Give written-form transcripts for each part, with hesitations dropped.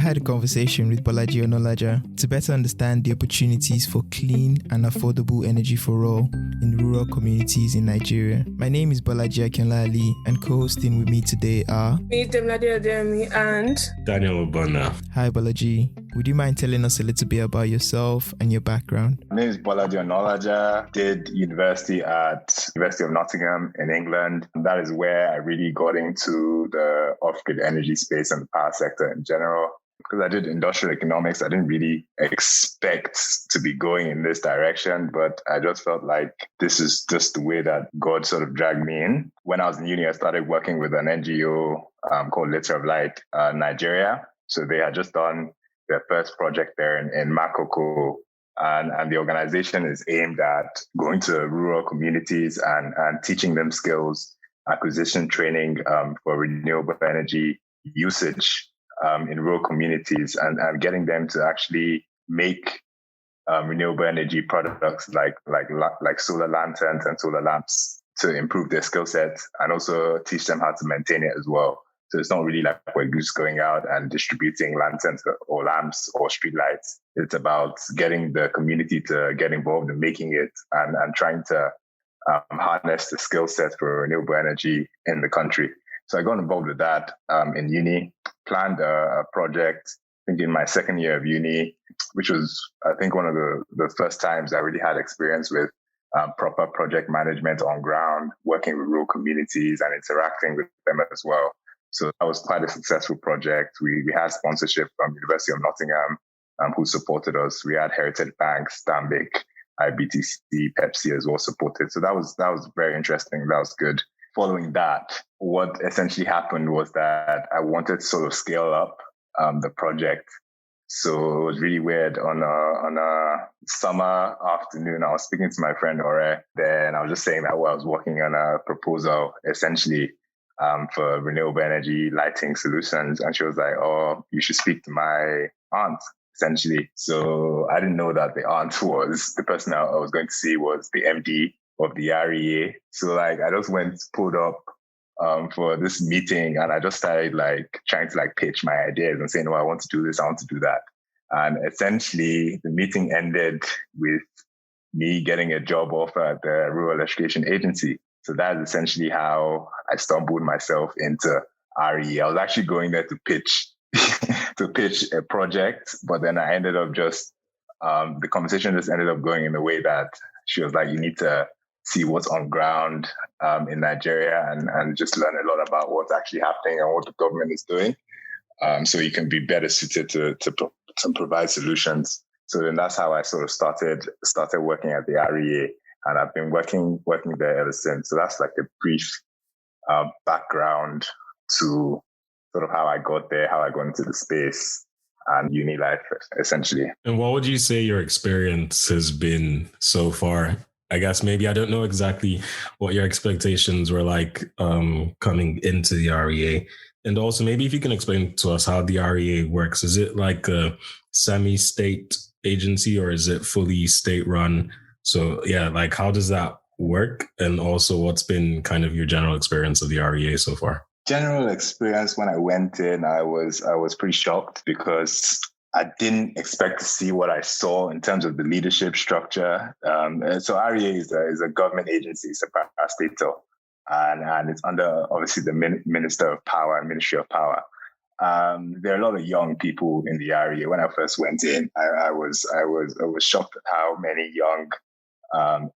had a conversation with Bolaji Onalaja to better understand the opportunities for clean and affordable energy for all in rural communities in Nigeria. My name is Bolaji Akinola-Alli, and co-hosting with me today are me, Demilade, Adeyemi, and Daniel Ogbonna. Hi Bolaji, would you mind telling us a little bit about yourself and your background? My name is Bolaji Onalaja. Did university at University of Nottingham in England. That is where I really got into the off-grid energy space and the power sector in general. Because I did industrial economics, I didn't really expect to be going in this direction, but I just felt like this is just the way that God sort of dragged me in. When I was in uni, I started working with an NGO called Electrifying, Nigeria. So they had just done their first project there in Makoko. And the organization is aimed at going to rural communities and teaching them skills, acquisition training for renewable energy usage in rural communities and getting them to actually make renewable energy products like solar lanterns and solar lamps to improve their skill sets and also teach them how to maintain it as well. So it's not really like we're just going out and distributing lanterns or lamps or street lights. It's about getting the community to get involved in making it and trying to harness the skill set for renewable energy in the country. So I got involved with that in uni, planned a project, I think in my second year of uni, which was, I think, one of the first times I really had experience with proper project management on ground, working with rural communities and interacting with them as well. So that was quite a successful project. We had sponsorship from University of Nottingham, who supported us. We had Heritage Bank, Stanbic, IBTC, Pepsi as well supported. So that was very interesting. That was good. Following that, what essentially happened was that I wanted to sort of scale up the project. So it was really weird. On a summer afternoon, I was speaking to my friend Ore. Then I was just saying that I was working on a proposal essentially for renewable energy lighting solutions. And she was like, oh, you should speak to my aunt, essentially. So I didn't know that the aunt was the person I was going to see was the MD of the REA. So I just pulled up for this meeting and I just started trying to pitch my ideas and saying, no, I want to do this, I want to do that. And essentially the meeting ended with me getting a job offer at the Rural Electrification Agency. So that's essentially how I stumbled myself into REA. I was actually going there to pitch a project, but then I ended up the conversation just ended up going in the way that she was like, you need to see what's on ground in Nigeria and just learn a lot about what's actually happening and what the government is doing. So you can be better suited to provide solutions. So then that's how I sort of started working at the REA. And I've been working there ever since. So that's like a brief background to sort of how I got there, how I got into the space and uni life, essentially. And what would you say your experience has been so far? I guess maybe I don't know exactly what your expectations were like coming into the REA. And also maybe if you can explain to us how the REA works. Is it like a semi-state agency or is it fully state-run? So yeah, how does that work? And also what's been kind of your general experience of the REA so far? General experience when I went in, I was pretty shocked because I didn't expect to see what I saw in terms of the leadership structure. So REA is a government agency, it's a parastatal, and it's under obviously the Minister of Power and Ministry of Power. There are a lot of young people in the REA. When I first went in, I was shocked at how many young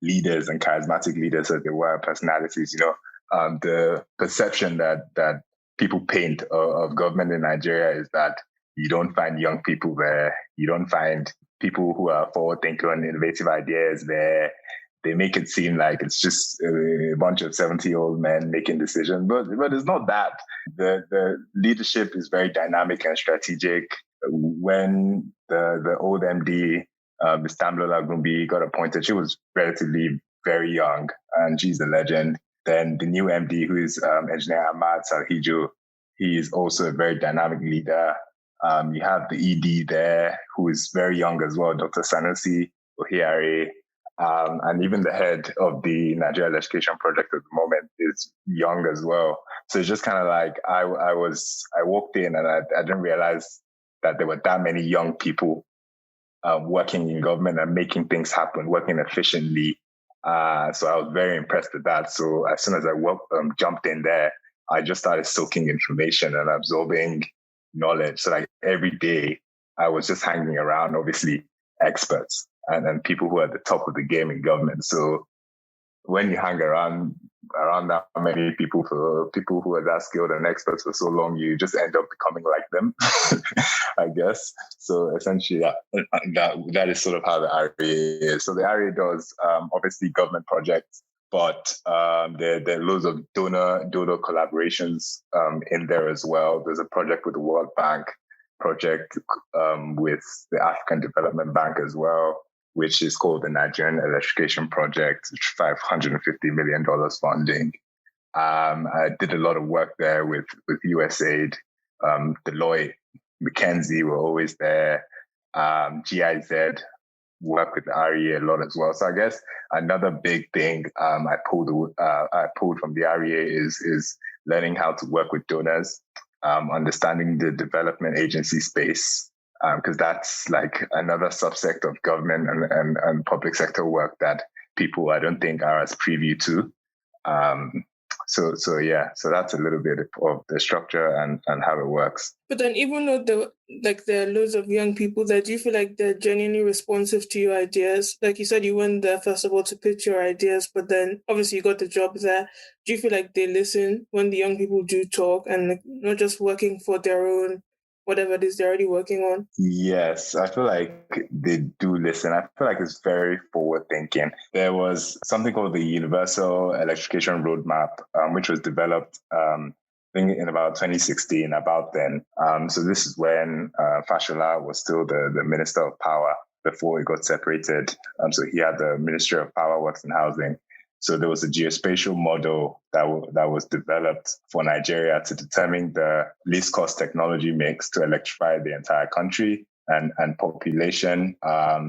leaders and charismatic leaders that there were, personalities. The perception that people paint of government in Nigeria is that you don't find young people there. You don't find people who are forward-thinking and innovative ideas there. They make it seem like it's just a bunch of 70-year-old men making decisions, but it's not that. The leadership is very dynamic and strategic. When the old MD, Ms. Tamlola Gumbi, got appointed, she was relatively very young, and she's a legend. Then the new MD, who is Engineer Ahmad Salhijo, he is also a very dynamic leader. You have the ED there, who is very young as well, Dr. Sanusi Ohiare. And even the head of the Nigeria Electrification Project at the moment is young as well. So it's just kind of like I walked in and I didn't realize that there were that many young people working in government and making things happen, working efficiently. So I was very impressed with that. So as soon as I jumped in there, I just started soaking information and absorbing knowledge. So like every day I was just hanging around, obviously, experts and people who are at the top of the game in government. So when you hang around that many people, for people who are that skilled and experts for so long, you just end up becoming like them, I guess. So essentially that is sort of how the REA is. So the REA does obviously government projects, but there are loads of donor collaborations in there as well. There's a project with the World Bank, project with the African Development Bank as well, which is called the Nigerian Electrification Project, $550 million funding. I did a lot of work there with USAID, Deloitte, McKinsey were always there, GIZ, work with the REA a lot as well. So I guess another big thing I pulled from the REA is learning how to work with donors, understanding the development agency space, because that's like another subsect of government and public sector work that people I don't think are as privy to. So that's a little bit of the structure and how it works. But then even though there are loads of young people there, do you feel like they're genuinely responsive to your ideas? Like you said, you went there first of all to pitch your ideas, but then obviously you got the job there. Do you feel like they listen when the young people do talk and not just working for their own whatever it is they're already working on? Yes, I feel like they do listen. I feel like it's very forward thinking. There was something called the Universal Electrification Roadmap, which was developed I think in about 2016, about then. So this is when Fashola was still the Minister of Power before it got separated. So he had the Ministry of Power, Works and Housing. So there was a geospatial model that was developed for Nigeria to determine the least cost technology mix to electrify the entire country and population.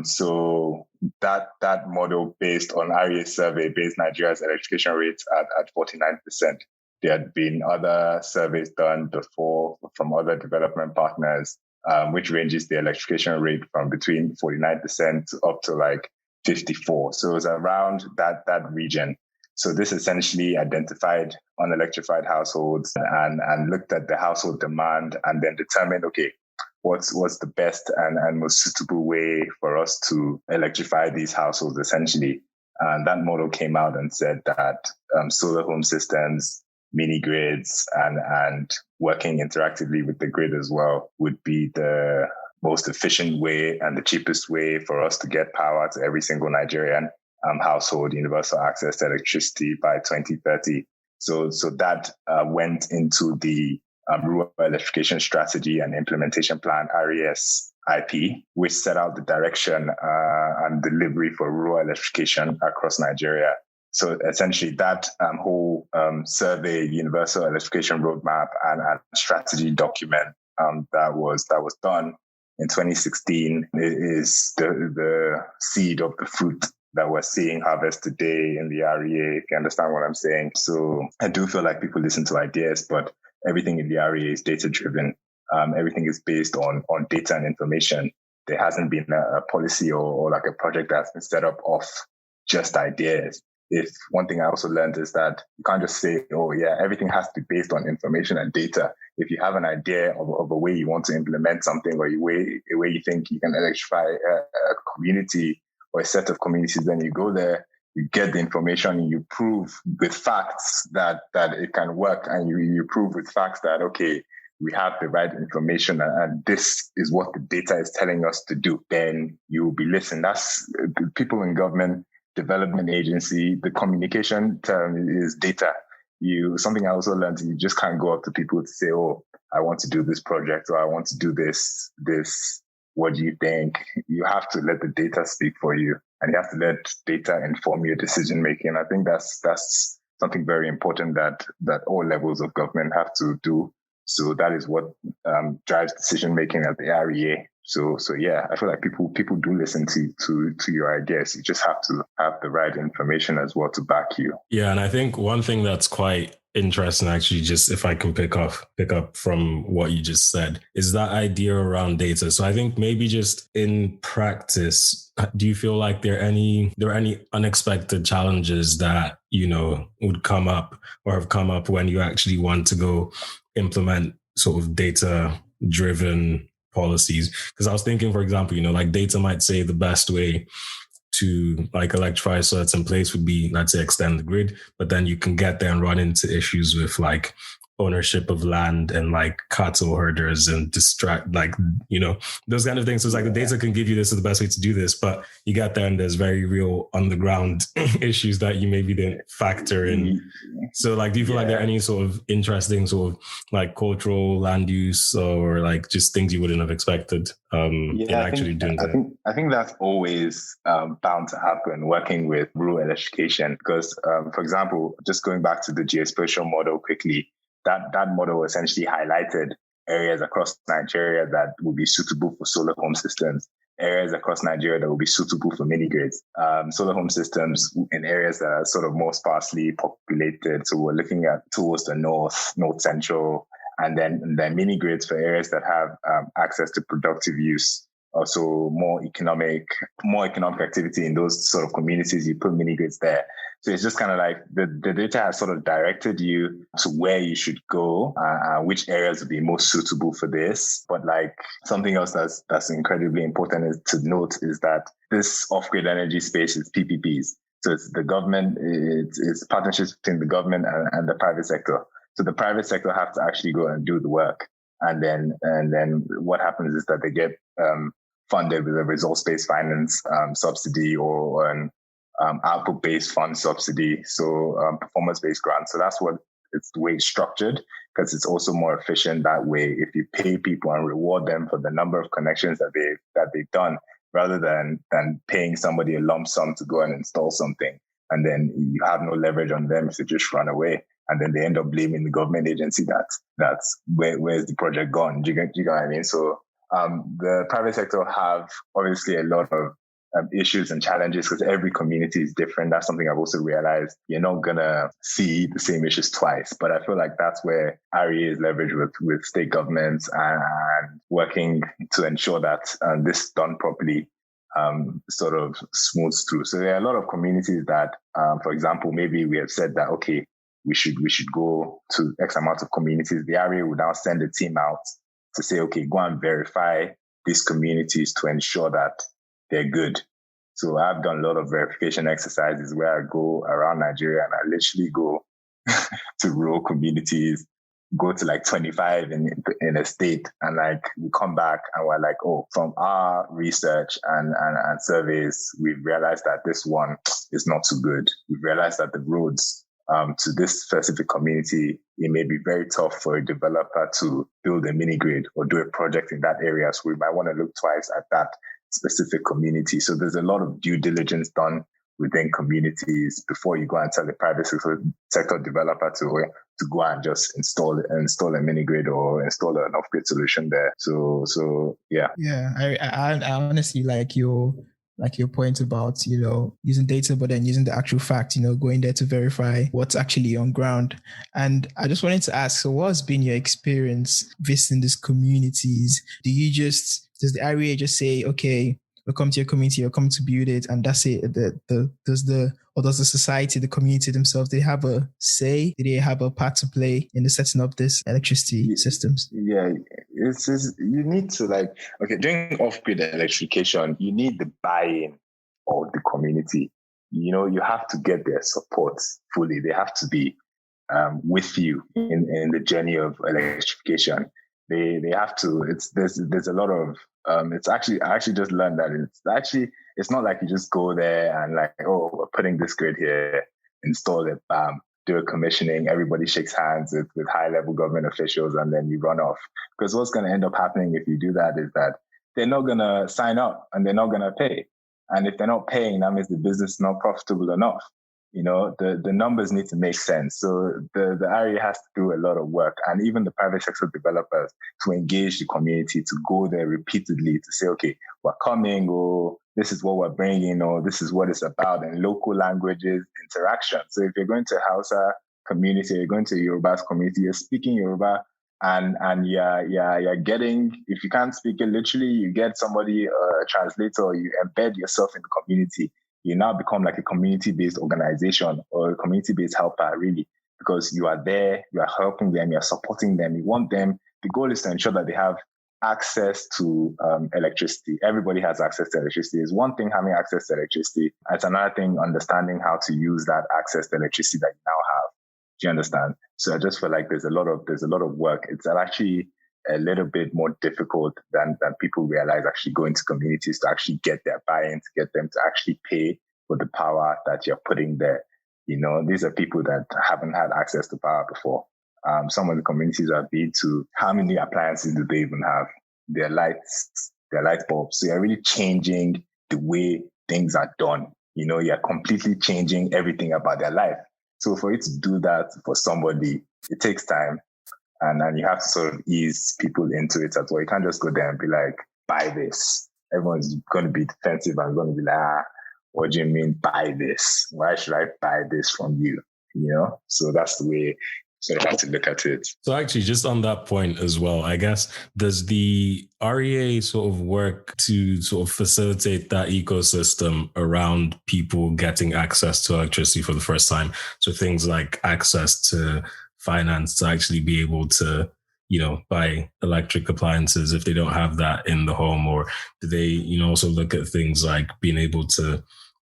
So that model based on REA survey based Nigeria's electrification rates at 49%. There had been other surveys done before from other development partners, which ranges the electrification rate from between 49% up to like 54. So it was around that region. So this essentially identified unelectrified households and looked at the household demand and then determined, okay, what's the best and most suitable way for us to electrify these households essentially. And that model came out and said that solar home systems, mini grids, and working interactively with the grid as well would be the most efficient way and the cheapest way for us to get power to every single Nigerian household, universal access to electricity by 2030. So that went into the Rural Electrification Strategy and Implementation Plan, RES-IP, which set out the direction and delivery for rural electrification across Nigeria. So essentially that whole survey, Universal Electrification Roadmap and strategy document that was done in 2016 is the seed of the fruit that we're seeing harvest today in the REA, if you understand what I'm saying. So I do feel like people listen to ideas, but everything in the REA is data-driven. Everything is based on data and information. There hasn't been a policy or like a project that's been set up off just ideas. If one thing I also learned is that you can't just say, oh yeah, everything has to be based on information and data. If you have an idea of a way you want to implement something or a way you think you can electrify a community or a set of communities, then you go there, you get the information and you prove with facts that it can work, and you prove with facts that, okay, we have the right information and this is what the data is telling us to do, then you will be listened. That's the people in government, development agency, the communication term is data. Something I also learned, you just can't go up to people to say, oh, I want to do this project or I want to do this. What do you think? You have to let the data speak for you, and you have to let data inform your decision making. I think that's something very important that all levels of government have to do. So that is what drives decision making at the REA. So yeah, I feel like people do listen to your ideas. You just have to have the right information as well to back you. Yeah, and I think one thing that's quite interesting, actually, just if I can pick up from what you just said, is that idea around data. So I think maybe just in practice, do you feel like there are any unexpected challenges that, would come up or have come up when you actually want to go implement sort of data driven policies? Because I was thinking, for example, like data might say the best way to like electrify a certain place would be, let's say, extend the grid, but then you can get there and run into issues with like ownership of land and like cattle herders and those kind of things. So it's like the data can give you this is the best way to do this, but you get there and there's very real on the ground issues that you maybe didn't factor in. So like, do you feel like there are any sort of interesting sort of like cultural land use or like just things you wouldn't have expected in actually doing that? I think that's always bound to happen working with rural electrification because, for example, just going back to the geospatial model quickly, that model essentially highlighted areas across Nigeria that would be suitable for solar home systems, areas across Nigeria that would be suitable for mini grids, solar home systems in areas that are sort of more sparsely populated. So we're looking at towards the north central, and then mini grids for areas that have access to productive use. Also more economic activity in those sort of communities, you put mini grids there. So it's just kind of like the data has sort of directed you to where you should go, which areas would be most suitable for this. But like something else that's incredibly important to note is that this off-grid energy space is PPPs. So it's the government, it's partnerships between the government and the private sector. So the private sector have to actually go and do the work. And then what happens is that they get funded with a results-based finance subsidy or an output-based fund subsidy, so performance-based grants. So that's what it's the way it's structured, because it's also more efficient that way. If you pay people and reward them for the number of connections that they've done, rather than paying somebody a lump sum to go and install something, and then you have no leverage on them if they just run away, and then they end up blaming the government agency. That's where's the project gone? Do you get what I mean? So the private sector have obviously a lot of issues and challenges because every community is different. That's something I've also realized. You're not going to see the same issues twice, but I feel like that's where REA is leveraged with state governments and working to ensure that this is done properly, sort of smooths through. So there are a lot of communities that, for example, maybe we have said that, okay, we should go to X amount of communities. The REA would now send a team out to say, okay, go and verify these communities to ensure that they're good. So I've done a lot of verification exercises where I go around Nigeria and I literally go to rural communities, go to like 25 in a state, and like we come back and we're like, oh, from our research and surveys, we've realized that this one is not so good. We've realized that the roads to this specific community, it may be very tough for a developer to build a mini grid or do a project in that area. So we might want to look twice at that specific community. So there's a lot of due diligence done within communities before you go and tell the private sector developer to go and just install a mini grid or install an off-grid solution there. So yeah. Yeah, I honestly like your point about, using data, but then using the actual fact, going there to verify what's actually on ground. And I just wanted to ask, so what's been your experience visiting these communities? Does the REA just say, okay, we'll come to your community, you'll come to build it, and that's it? Does the society, the community themselves, they have a say? Do they have a part to play in the setting up this electricity systems? Yeah, it's you need to during off-grid electrification, you need the buy-in of the community. You have to get their support fully. They have to be with you in the journey of electrification. They have to. There's a lot of I actually just learned that it's not like you just go there and like, oh, we're putting this grid here, install it, bam, do a commissioning, everybody shakes hands with high level government officials, and then you run off. Because what's going to end up happening if you do that is that they're not going to sign up and they're not going to pay. And if they're not paying, that means the business is not profitable enough. The numbers need to make sense. So the REA has to do a lot of work, and even the private sector developers to engage the community, to go there repeatedly to say, okay, we're coming, or this is what we're bringing, or this is what it's about, and local languages interaction. So if you're going to Hausa community, you're going to Yoruba's community, you're speaking Yoruba, and you're getting, if you can't speak it literally, you get somebody, a translator, or you embed yourself in the community. You now become like a community-based organization or a community-based helper, really, because you are there, you are helping them, you're supporting them, you want them. The goal is to ensure that they have access to electricity. Everybody has access to electricity. It's one thing having access to electricity. It's another thing understanding how to use that access to electricity that you now have. Do you understand? So I just feel like there's a lot of work. It's actually a little bit more difficult than people realize, actually going to communities to actually get their buy-in, to get them to actually pay for the power that you're putting there. You know, these are people that haven't had access to power before. Some of the communities I've been to, how many appliances do they even have? Their light bulbs. So you're really changing the way things are done. You know, you're completely changing everything about their life. So for you to do that for somebody, it takes time. And then you have to sort of ease people into it as well. You can't just go there and be like, buy this. Everyone's going to be defensive and going to be like, what do you mean buy this? Why should I buy this from you? You know? So that's the way sort of have to look at it. So actually, just on that point as well, I guess, does the REA sort of work to sort of facilitate that ecosystem around people getting access to electricity for the first time? So things like access to finance to actually be able to, you know, buy electric appliances if they don't have that in the home? Or do they, you know, also look at things like being able to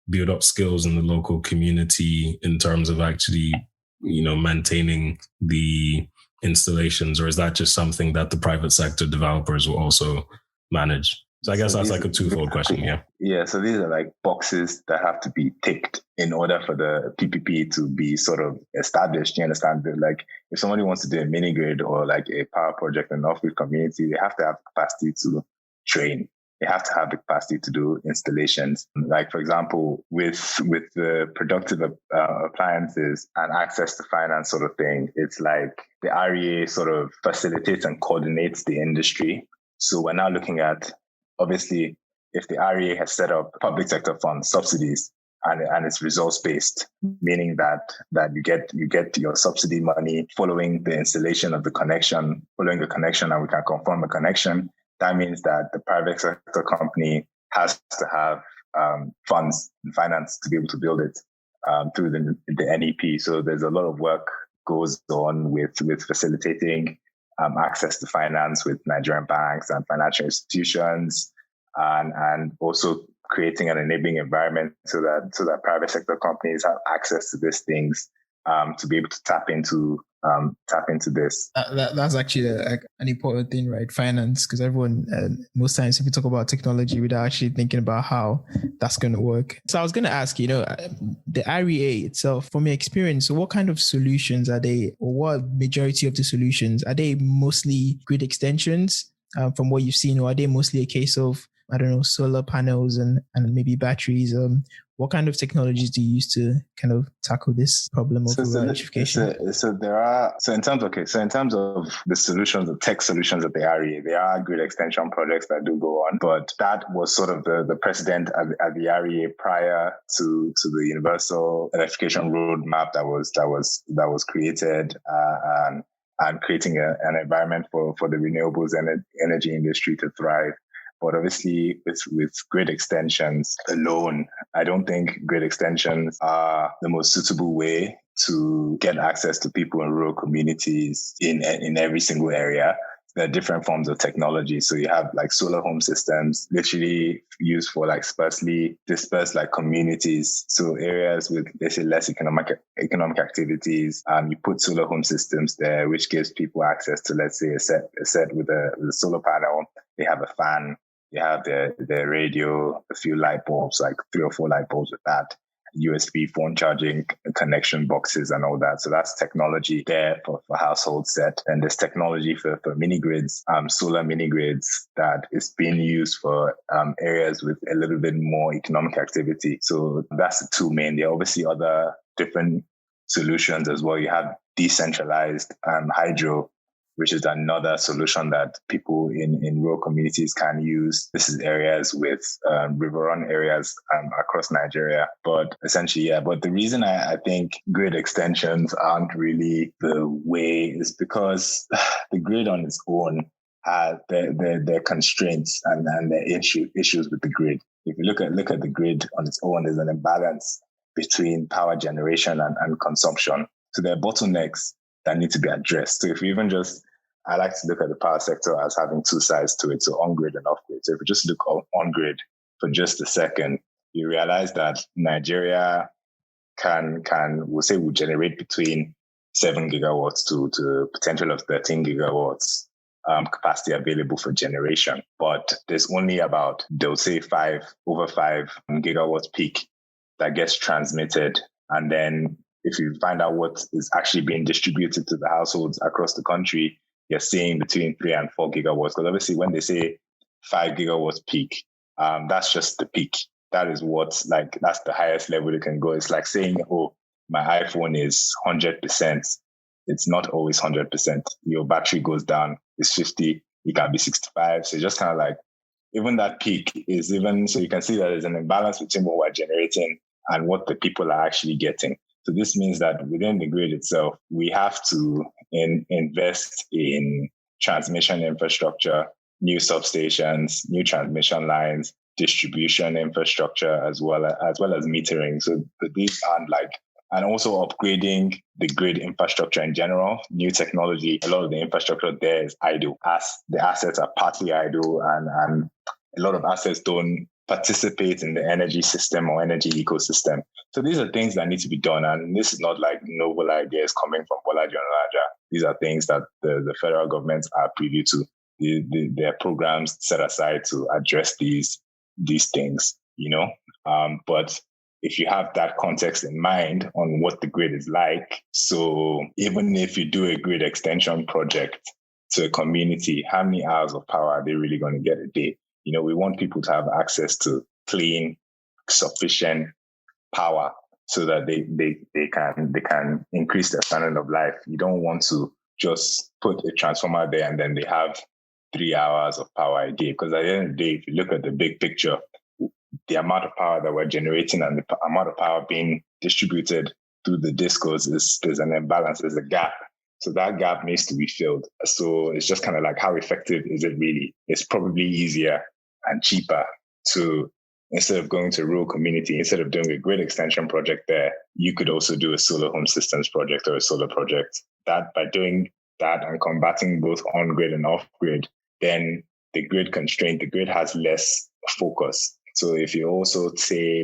build up skills in the local community in terms of actually, you know, maintaining the installations? Or is that just something that the private sector developers will also manage? So I guess that's like a twofold question. Yeah. Yeah. So these are like boxes that have to be ticked in order for the PPP to be sort of established. You understand? Like if somebody wants to do a mini grid or like a power project in an off-grid community, they have to have capacity to train. They have to have the capacity to do installations. Like, for example, with the productive appliances and access to finance sort of thing, it's like the REA sort of facilitates and coordinates the industry. So we're now looking at, obviously, if the REA has set up public sector funds, subsidies, and it's results-based, meaning that you get your subsidy money following the installation of the connection, and we can confirm the connection. That means that the private sector company has to have funds and finance to be able to build it through the NEP. So there's a lot of work goes on with facilitating access to finance with Nigerian banks and financial institutions, and also creating an enabling environment so that private sector companies have access to these things to be able to tap into this. That's actually an important thing, right? Finance, because everyone, most times if we talk about technology, without actually thinking about how that's going to work. So I was going to ask, you know, the REA itself, from your experience, what kind of solutions are they, or what majority of the solutions, are they mostly grid extensions from what you've seen, or are they mostly a case of, I don't know, solar panels and maybe batteries? What kind of technologies do you use to kind of tackle this problem of electrification? So in terms of the solutions, the tech solutions at the REA, there are grid extension projects that do go on, but that was sort of the precedent at the REA prior to the universal electrification roadmap that was created and creating an environment for the renewables and energy industry to thrive. But obviously, with grid extensions alone, I don't think grid extensions are the most suitable way to get access to people in rural communities in every single area. There are different forms of technology. So you have like solar home systems, literally used for like sparsely dispersed like communities. So areas with, let's say, less economic activities. You put solar home systems there, which gives people access to, let's say, a set with a solar panel. They have a fan. You have the radio, a few light bulbs, like 3 or 4 light bulbs with that, USB phone charging connection boxes and all that. So that's technology there for household set. And there's technology for mini grids, solar mini grids that is being used for areas with a little bit more economic activity. So that's the two main. There are obviously other different solutions as well. You have decentralized hydro, which is another solution that people in rural communities can use. This is areas with river-run areas across Nigeria. But essentially, but the reason I think grid extensions aren't really the way is because the grid on its own has their constraints and their issues with the grid. If you look at the grid on its own, there's an imbalance between power generation and consumption. So there are bottlenecks that need to be addressed. So if you even I like to look at the power sector as having two sides to it, so on-grid and off-grid. So if you just look on-grid for just a second, you realize that Nigeria will generate between 7 gigawatts to potential of 13 gigawatts capacity available for generation. But there's only about, they'll say 5 gigawatts peak that gets transmitted. And then if you find out what is actually being distributed to the households across the country, you're seeing between 3 and 4 gigawatts. Because obviously when they say 5 gigawatts peak, that's just the peak. That is that's the highest level it can go. It's like saying, oh, my iPhone is 100%. It's not always 100%. Your battery goes down. It's 50. It can be 65. So just kind of like, even that peak is so you can see that there's an imbalance between what we're generating and what the people are actually getting. So this means that within the grid itself, we have to invest in transmission infrastructure, new substations, new transmission lines, distribution infrastructure, as well as metering. So these aren't and also upgrading the grid infrastructure in general, new technology. A lot of the infrastructure there is idle. As the assets are partly idle and a lot of assets don't participate in the energy system or energy ecosystem. So these are things that need to be done. And this is not like novel ideas coming from Bolaji Onalaja. These are things that the federal governments are privy to. There are programs set aside to address these things, but if you have that context in mind on what the grid is like, so even if you do a grid extension project to a community, how many hours of power are they really going to get a day? We want people to have access to clean, sufficient power so that they can increase their standard of life. You don't want to just put a transformer there and then they have 3 hours of power a day. Because at the end of the day, if you look at the big picture, the amount of power that we're generating and the amount of power being distributed through the discos there's an imbalance, there's a gap. So that gap needs to be filled. So it's just kind of like, how effective is it really? It's probably easier and cheaper to, instead of going to a rural community, instead of doing a grid extension project there, you could also do a solar home systems project or a solar project. That by doing that and combating both on-grid and off-grid, then the grid has less focus. So if you also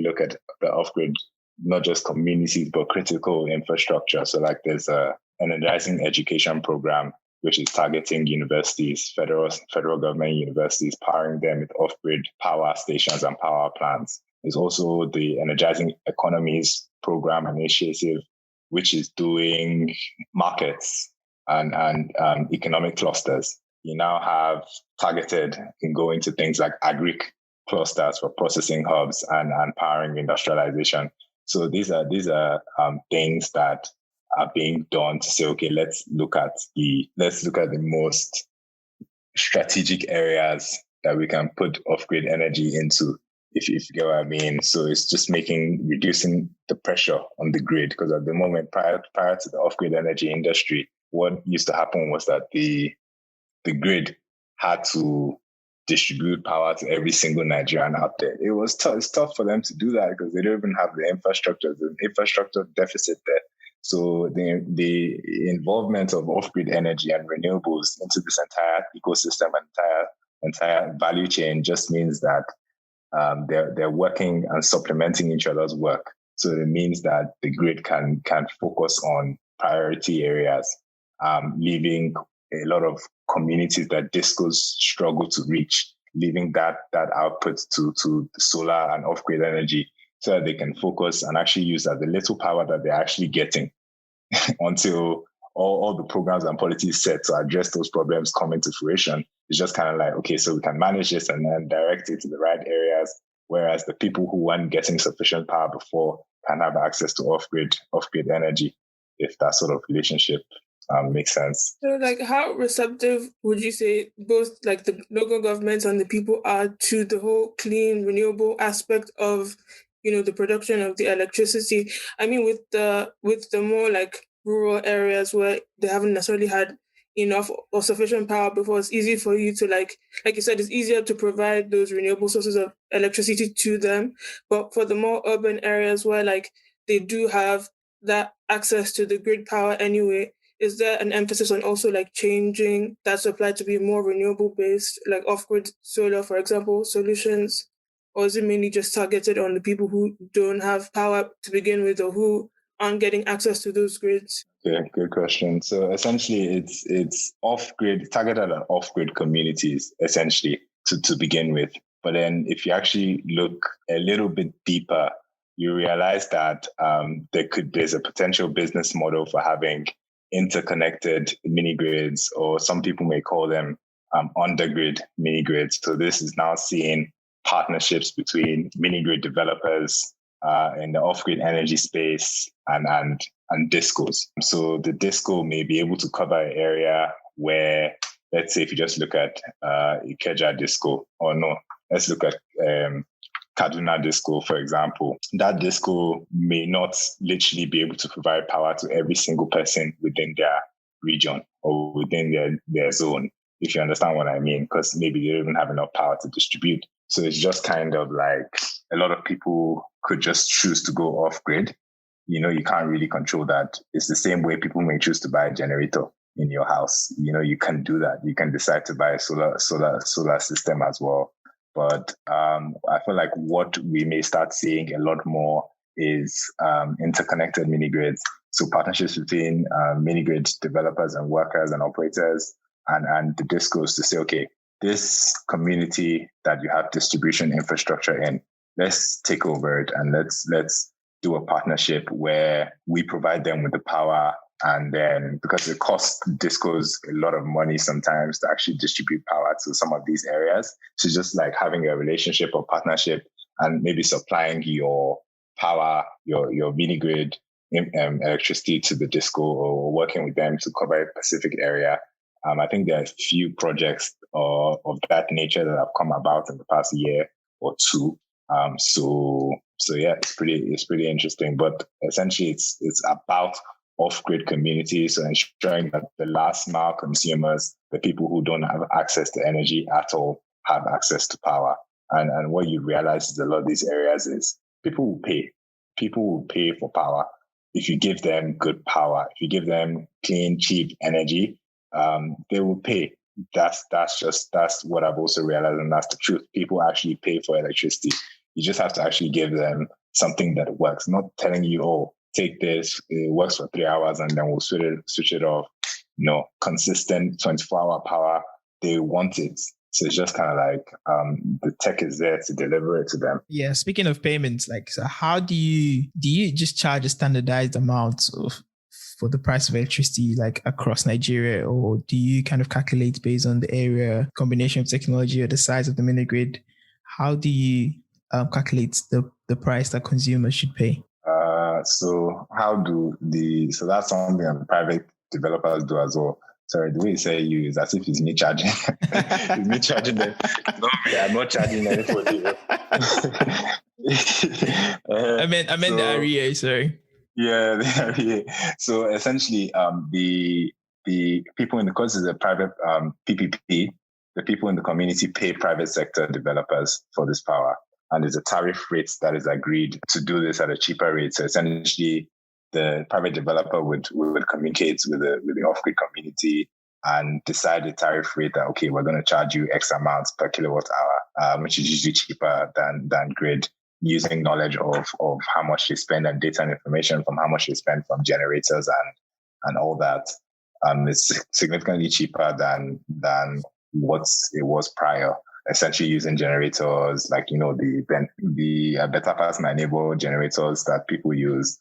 look at the off-grid, not just communities, but critical infrastructure. So like there's a energizing education program, which is targeting universities, federal government universities, powering them with off-grid power stations and power plants. There's also the Energizing Economies program initiative, which is doing markets and economic clusters. You now have targeted, you can go into things like agric clusters for processing hubs and powering industrialization. So these are things that are being done to say, okay, let's look at the most strategic areas that we can put off-grid energy into, if you get what I mean. So it's just reducing the pressure on the grid, because at the moment, prior to the off-grid energy industry, what used to happen was that the grid had to distribute power to every single Nigerian out there. It was tough. It's tough for them to do that because they don't even have the infrastructure. There's an infrastructure deficit there. So the involvement of off-grid energy and renewables into this entire ecosystem, entire value chain, just means that they're working and supplementing each other's work. So it means that the grid can focus on priority areas, leaving a lot of communities that discos struggle to reach, leaving that output to the solar and off-grid energy, so that they can focus and actually use that the little power that they're actually getting until all the programs and policies set to address those problems come into fruition. It's just kind of like, okay, so we can manage this and then direct it to the right areas, whereas the people who weren't getting sufficient power before can have access to off-grid energy, if that sort of relationship Makes sense. So, like, how receptive would you say both like the local governments and the people are to the whole clean, renewable aspect of, the production of the electricity? I mean, with the more like rural areas where they haven't necessarily had enough or sufficient power before, it's easy for you to like you said, it's easier to provide those renewable sources of electricity to them. But for the more urban areas where like they do have that access to the grid power anyway, is there an emphasis on also like changing that supply to be more renewable based, like off-grid solar, for example, solutions? Or is it mainly just targeted on the people who don't have power to begin with or who aren't getting access to those grids? Yeah, good question. So essentially it's off-grid, targeted at off-grid communities, essentially, to begin with. But then if you actually look a little bit deeper, you realize that there's a potential business model for having interconnected mini grids, or some people may call them undergrid mini grids. So this is now seeing partnerships between mini grid developers in the off-grid energy space and discos. So the disco may be able to cover an area where, let's say, if you just look at Ikeja disco, or no, let's look at Kaduna disco, for example. That disco may not literally be able to provide power to every single person within their region or within their zone, if you understand what I mean, because maybe they don't even have enough power to distribute. So it's just kind of like a lot of people could just choose to go off grid. You can't really control that. It's the same way people may choose to buy a generator in your house. You can do that. You can decide to buy a solar system as well. But I feel like what we may start seeing a lot more is interconnected mini grids. So partnerships between mini grid developers and workers and operators and the discos to say, okay, this community that you have distribution infrastructure in, let's take over it and let's do a partnership where we provide them with the power. And then, because it costs discos a lot of money sometimes to actually distribute power to some of these areas. So just like having a relationship or partnership and maybe supplying your power, your mini grid electricity to the disco, or working with them to cover a specific area. I think there are a few projects of that nature that have come about in the past year or two. So yeah, it's pretty interesting. But essentially, it's about off-grid communities, so ensuring that the last mile consumers, the people who don't have access to energy at all, have access to power. And what you realize is a lot of these areas is people will pay. People will pay for power if you give them good power. If you give them clean, cheap energy, they will pay. That's what I've also realized, and that's the truth. People actually pay for electricity. You just have to actually give them something that works. Not telling you, oh, take this, it works for 3 hours and then we'll switch it off. No, consistent 24-hour power. They want it. So it's just kind of like the tech is there to deliver it to them. Yeah. Speaking of payments, like, so how do you just charge a standardized amount for the price of electricity, like across Nigeria, or do you kind of calculate based on the area, combination of technology, or the size of the mini grid? How do you calculate the price that consumers should pay? So that's something that private developers do as well. Sorry, the way you say you is as if it's me charging. It's me charging them. No, I'm not charging anybody. I meant the REA, sorry. Yeah, the REA. So essentially, the people in the course is a private PPP. The people in the community pay private sector developers for this power. And there's a tariff rate that is agreed to do this at a cheaper rate. So essentially, the private developer would communicate with the off-grid community and decide the tariff rate that, okay, we're going to charge you X amount per kilowatt hour, which is usually cheaper than grid, using knowledge of how much they spend and data and information from how much they spend from generators and all that. It's significantly cheaper than what it was prior. Essentially using generators like, the better pass my neighbor generators that people use.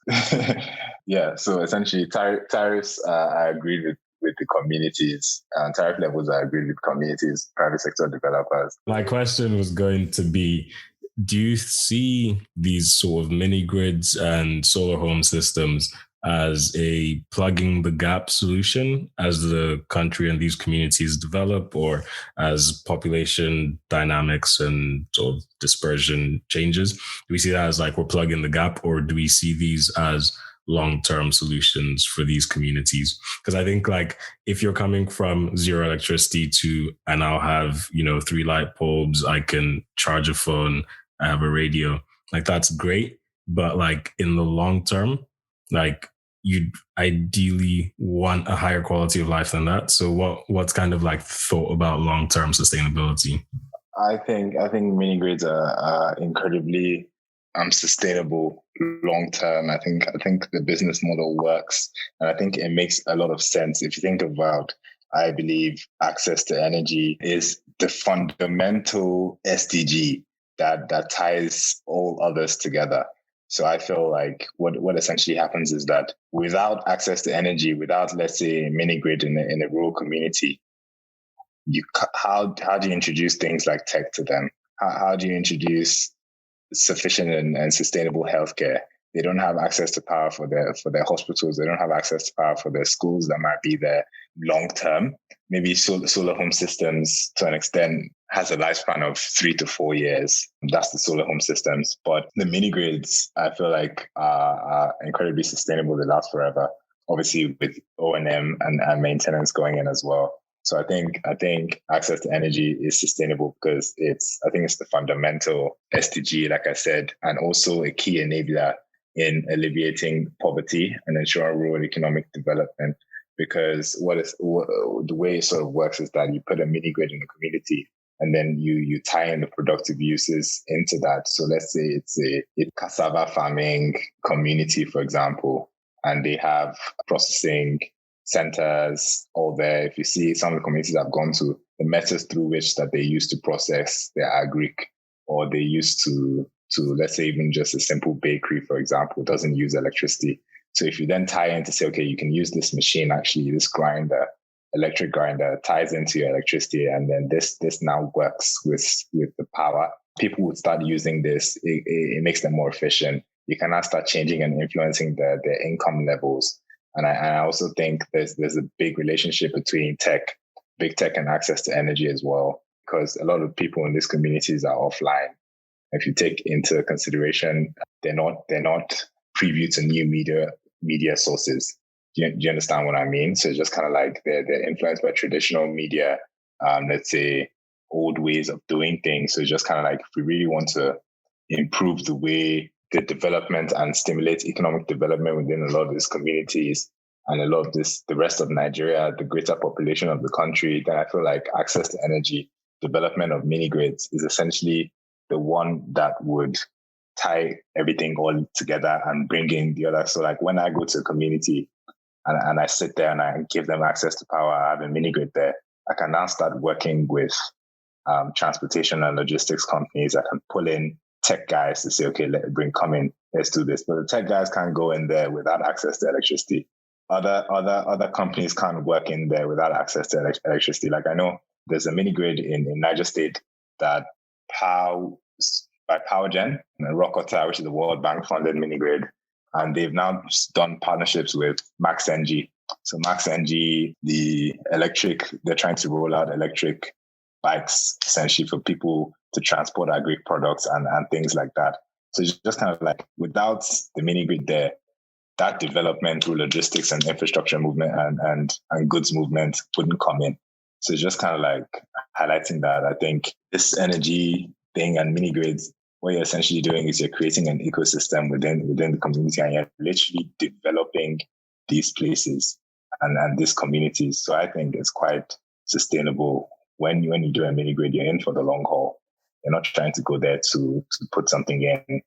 Yeah. So essentially tariffs are agreed with the communities, and tariff levels are agreed with communities, private sector developers. My question was going to be, do you see these sort of mini grids and solar home systems as a plugging the gap solution as the country and these communities develop, or as population dynamics and sort of dispersion changes? Do we see that as like we're plugging the gap, or do we see these as long-term solutions for these communities? Because I think like if you're coming from zero electricity to I now have, 3 light bulbs, I can charge a phone, I have a radio, like that's great. But like in the long term, like you'd ideally want a higher quality of life than that. So what's kind of like thought about long-term sustainability? I think mini grids are incredibly sustainable long term. I think the business model works, and I think it makes a lot of sense. If you think about, I believe access to energy is the fundamental SDG that ties all others together. So I feel like what essentially happens is that without access to energy, without, let's say, a mini grid in a rural community, how do you introduce things like tech to them? How do you introduce sufficient and sustainable healthcare? They don't have access to power for their hospitals. They don't have access to power for their schools that might be there long term. Maybe solar home systems to an extent has a lifespan of 3 to 4 years. That's the solar home systems. But the mini grids, I feel like are incredibly sustainable. They last forever. Obviously with O&M and maintenance going in as well. So I think access to energy is sustainable because it's the fundamental SDG, like I said, and also a key enabler in alleviating poverty and ensuring rural economic development. Because the way it sort of works is that you put a mini grid in the community, and then you tie in the productive uses into that. So let's say it's a cassava farming community, for example, and they have processing centers all there. If you see some of the communities I've gone to, the methods through which that they used to process their agric, or they used to let's say even just a simple bakery, for example, doesn't use electricity. So if you then tie in to say, okay, you can use this machine, actually this grinder, electric grinder, ties into your electricity, and then this now works with the power, people would start using this. It makes them more efficient. You can now start changing and influencing their income levels. And I also think there's a big relationship between big tech and access to energy as well, because a lot of people in these communities are offline. If you take into consideration, they're not privy to new media sources. Do you understand what I mean? So it's just kind of like they're influenced by traditional media, let's say old ways of doing things. So it's just kind of like, if we really want to improve the way the development and stimulate economic development within a lot of these communities and a lot of the rest of Nigeria, the greater population of the country, then I feel like access to energy, development of mini grids is essentially the one that would tie everything all together and bring in the other. So like when I go to a community and I sit there and I give them access to power, I have a mini grid there, I can now start working with transportation and logistics companies. I can pull in tech guys to say, okay, come in, let's do this. But the tech guys can't go in there without access to electricity. Other companies can't work in there without access to electricity. Like I know there's a mini grid in Niger State that by PowerGen and Rockota, which is the World Bank funded mini grid. And they've now done partnerships with MaxEnergy. So MaxEnergy, they're trying to roll out electric bikes essentially for people to transport agri products and things like that. So it's just kind of like without the mini grid there, that development through logistics and infrastructure movement and goods movement wouldn't come in. So it's just kind of like highlighting that. I think this energy thing and mini grids, what you're essentially doing is you're creating an ecosystem within the community, and you're literally developing these places and these communities. So I think it's quite sustainable. When you do a mini grid, you're in for the long haul. You're not trying to go there to put something in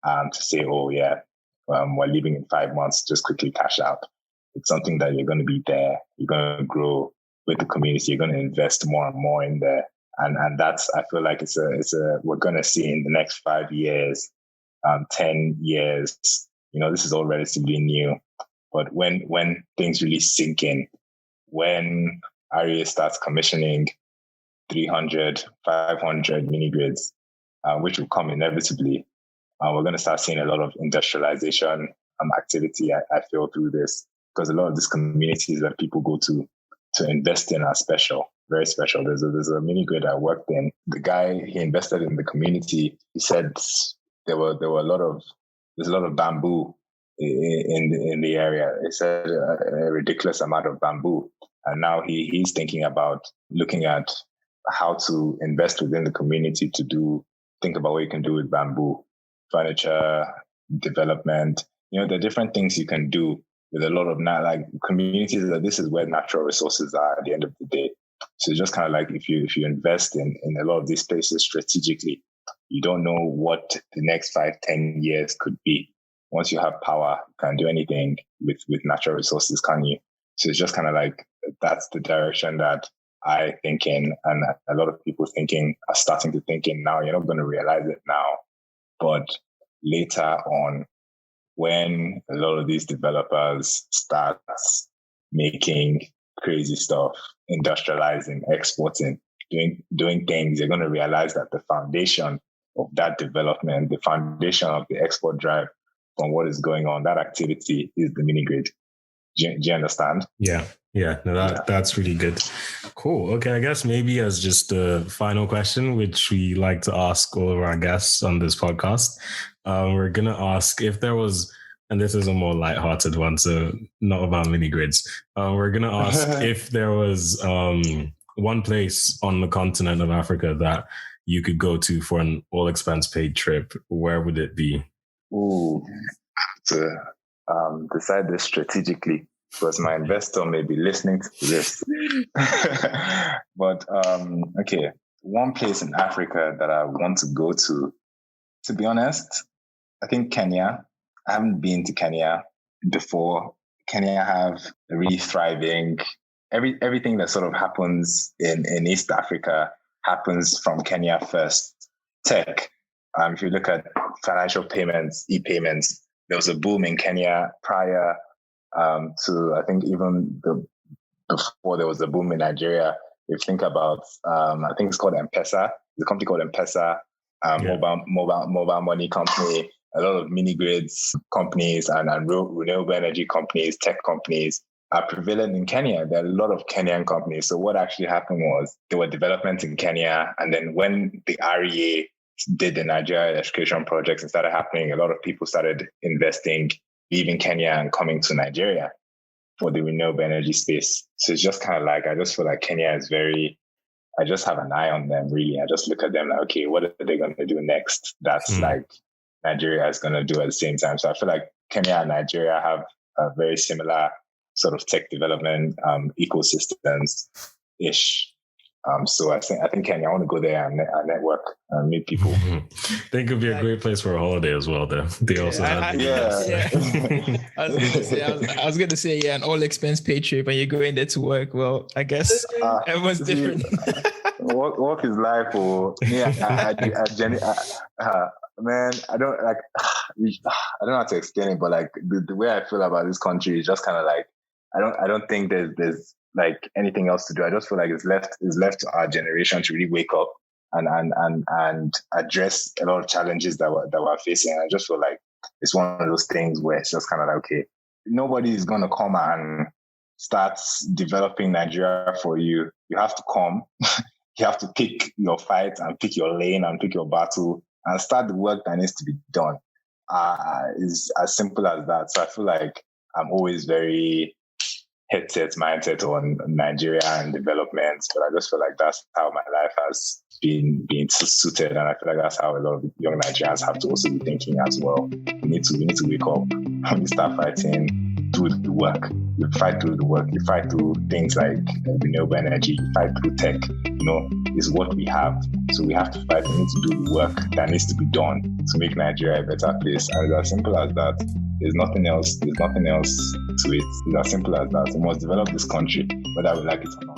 to say, oh yeah, we're leaving in 5 months, just quickly cash out. It's something that you're going to be there. You're going to grow with the community. You're going to invest more and more in there. And that's, I feel like we're going to see in the next 5 years, 10 years, this is all relatively new. But when things really sink in, when REA starts commissioning 300, 500 mini grids, which will come inevitably, we're going to start seeing a lot of industrialization activity I feel through this, because a lot of these communities that people go to invest in are special, very special. There's a mini grid I worked in. The guy, he invested in the community. He said there's a lot of bamboo in the area. He said a ridiculous amount of bamboo. And now he's thinking about looking at how to invest within the community to think about what you can do with bamboo, furniture, development. There are different things you can do with a lot of communities. That this is where natural resources are at the end of the day. So it's just kind of like if you invest in a lot of these places strategically, you don't know what the next 5-10 years could be. Once you have power, you can't do anything with natural resources, can you? So it's just kind of like that's the direction that I think in, and a lot of people are starting to think in now. You're not going to realize it now, but later on, when a lot of these developers start making crazy stuff, industrializing, exporting, doing things, you're going to realize that the foundation of that development, the foundation of the export drive from what is going on, that activity is the mini grid. Do you understand? Yeah. No, that's really good. Cool. Okay, I guess maybe as just a final question, which we like to ask all of our guests on this podcast, we're going to ask if there was, and this is a more lighthearted one, so not about mini grids. We're going to ask if there was one place on the continent of Africa that you could go to for an all expense paid trip, where would it be? Ooh, to decide this strategically, because my investor may be listening to this. But okay, one place in Africa that I want to go to be honest, I think Kenya. I haven't been to Kenya before. Kenya have a really thriving, everything that sort of happens in East Africa happens from Kenya first. Tech. If you look at financial payments, e-payments, there was a boom in Kenya prior to, I think, even before there was a boom in Nigeria. If you think about, I think it's called M-Pesa. There's a company called M-Pesa, mobile money company. A lot of mini grids companies and renewable energy companies, tech companies are prevalent in Kenya. There are a lot of Kenyan companies. So what actually happened was there were developments in Kenya. And then when the REA did the Nigeria electrification projects and started happening, a lot of people started investing, leaving Kenya and coming to Nigeria for the renewable energy space. So it's just kind of like, I just feel like Kenya is I just have an eye on them, really. I just look at them like, okay, what are they going to do next? That's like Nigeria is going to do at the same time. So I feel like Kenya and Nigeria have a very similar sort of tech development ecosystems-ish. So I think Kenya, I want to go there and network and meet people. I think it would be a great place for a holiday as well, though. They also have I was going to say, an all expense paid trip and you're going there to work. Well, I guess everyone's different. Work is life. Or man, I don't know how to explain it, but like the way I feel about this country is just kind of like, I don't think there's like anything else to do. I just feel like it's left to our generation to really wake up and address a lot of challenges that we're facing. I just feel like it's one of those things where it's just kind of like, okay, nobody is going to come and start developing Nigeria for you. You have to come. You have to pick your fight and pick your lane and pick your battle and start the work that needs to be done. Is as simple as that. So I feel like I'm always very mindset on Nigeria and development, but I just feel like that's how my life has been suited, and I feel like that's how a lot of young Nigerians have to also be thinking as well. We need to wake up and we start fighting through the work. You fight through the work. You fight through things like renewable energy. You fight through tech. Is what we have. So we have to fight. We need to do the work that needs to be done to make Nigeria a better place. And it's as simple as that. There's nothing else to it. It's as simple as that. We must develop this country, whether we like it or not.